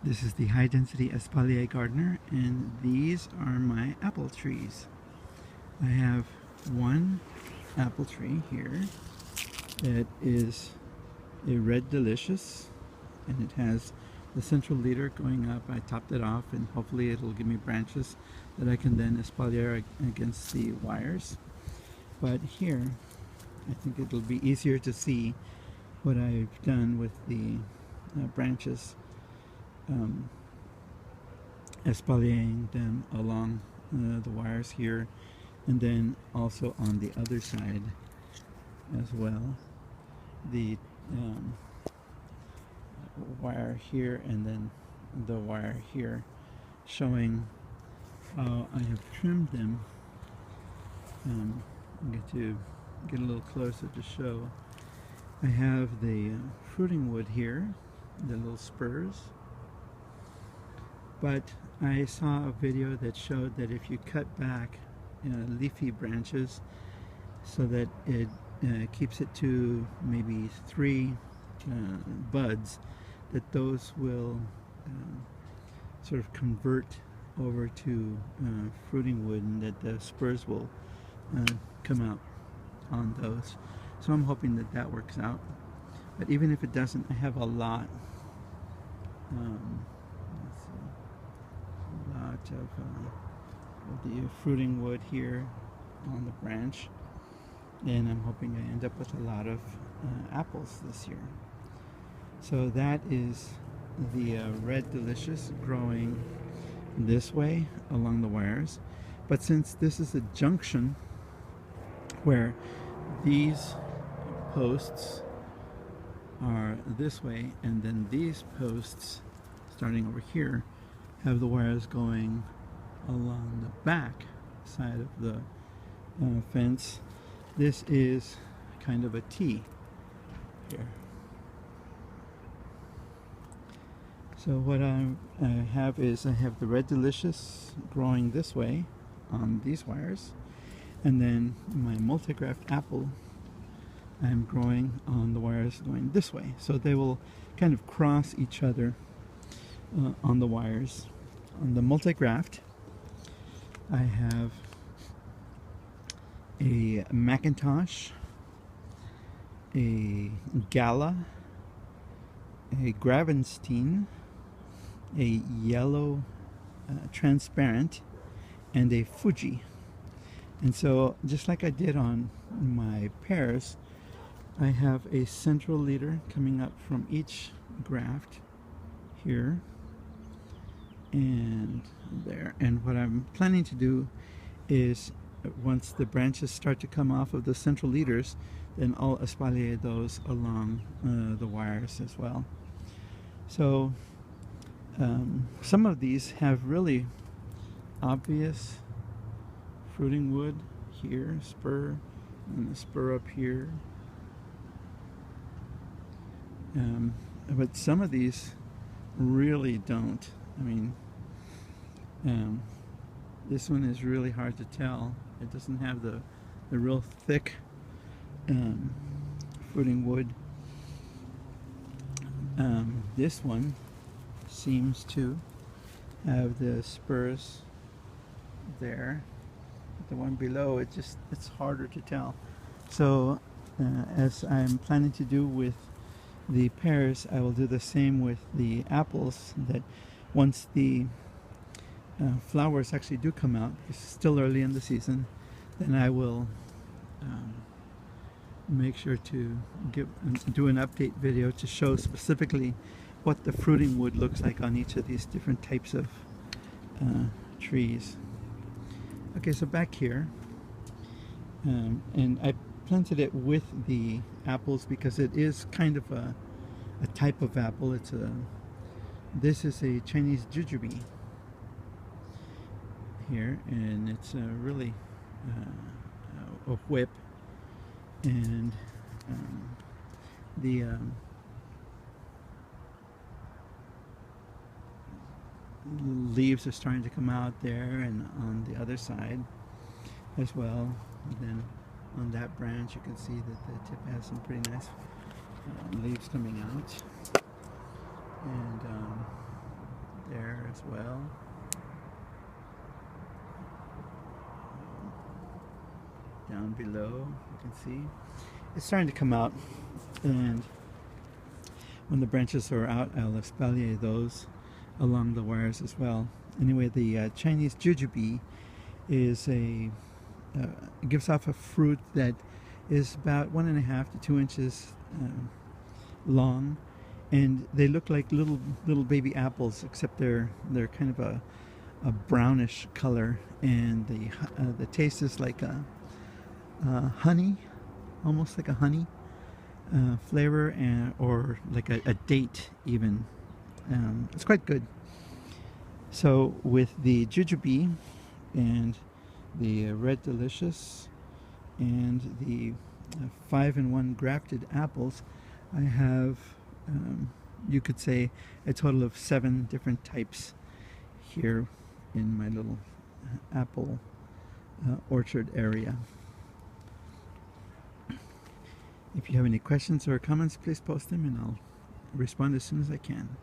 This is the high density Espalier gardener, and these are my apple trees. I have one apple tree here that is a red delicious, and it has the central leader going up. I topped it off, and hopefully it'll give me branches that I can then espalier against the wires. But here, I think it'll be easier to see what I've done with the branches, espaliering them along the wires here, and then also on the other side as well. The wire here and then the wire here, showing how I have trimmed them. I'm going to get a little closer to show. I have the fruiting wood here, the little spurs, but I saw a video that showed that if you cut back leafy branches so that it keeps it to maybe 3 buds, that those will sort of convert over to fruiting wood, and that the spurs will come out on those. So I'm hoping that that works out. But even if it doesn't, I have a lot. Let's see, a lot of the fruiting wood here on the branch, and I'm hoping I end up with a lot of apples this year. So that is the red delicious growing this way along the wires. But since this is a junction where these posts are this way, and then these posts starting over here have the wires going along the back side of the fence, this is kind of a T here. So what I have is I have the red delicious growing this way on these wires, and then my multigraft apple I'm growing on the wires going this way. So they will kind of cross each other on the wires. On the multigraft, I have a Macintosh, a Gala, a Gravenstein, a yellow transparent, and a Fuji. And so just like I did on my pears, I have a central leader coming up from each graft here and there. And what I'm planning to do is, once the branches start to come off of the central leaders, then I'll espalier those along the wires as well. So some of these have really obvious fruiting wood here, spur, and the spur up here. But some of these really don't. I mean, this one is really hard to tell. It doesn't have the real thick fruiting wood. This one seems to have the spurs there. The one below, it's harder to tell. So as I'm planning to do with the pears, I will do the same with the apples, that once the flowers actually do come out, it's still early in the season, then I will make sure to do an update video to show specifically what the fruiting wood looks like on each of these different types of trees. Okay, so back here, and I planted it with the apples because it is kind of a type of apple. This is a Chinese Jujube here, and it's really a whip, and the leaves are starting to come out there, and on the other side as well. And then on that branch you can see that the tip has some pretty nice leaves coming out, and as well. Down below, you can see it's starting to come out, and when the branches are out, I'll espalier those along the wires as well. Anyway, the Chinese Jujube is it gives off a fruit that is about 1.5 to 2 inches long, and they look like little baby apples, except they're kind of a brownish color, and the taste is like a honey, almost like a honey flavor, or like a date even. It's quite good. So with the Jujube and the Red Delicious and the 5-in-1 grafted apples, I have, you could say, a total of 7 different types here in my little apple orchard area. If you have any questions or comments, please post them and I'll respond as soon as I can.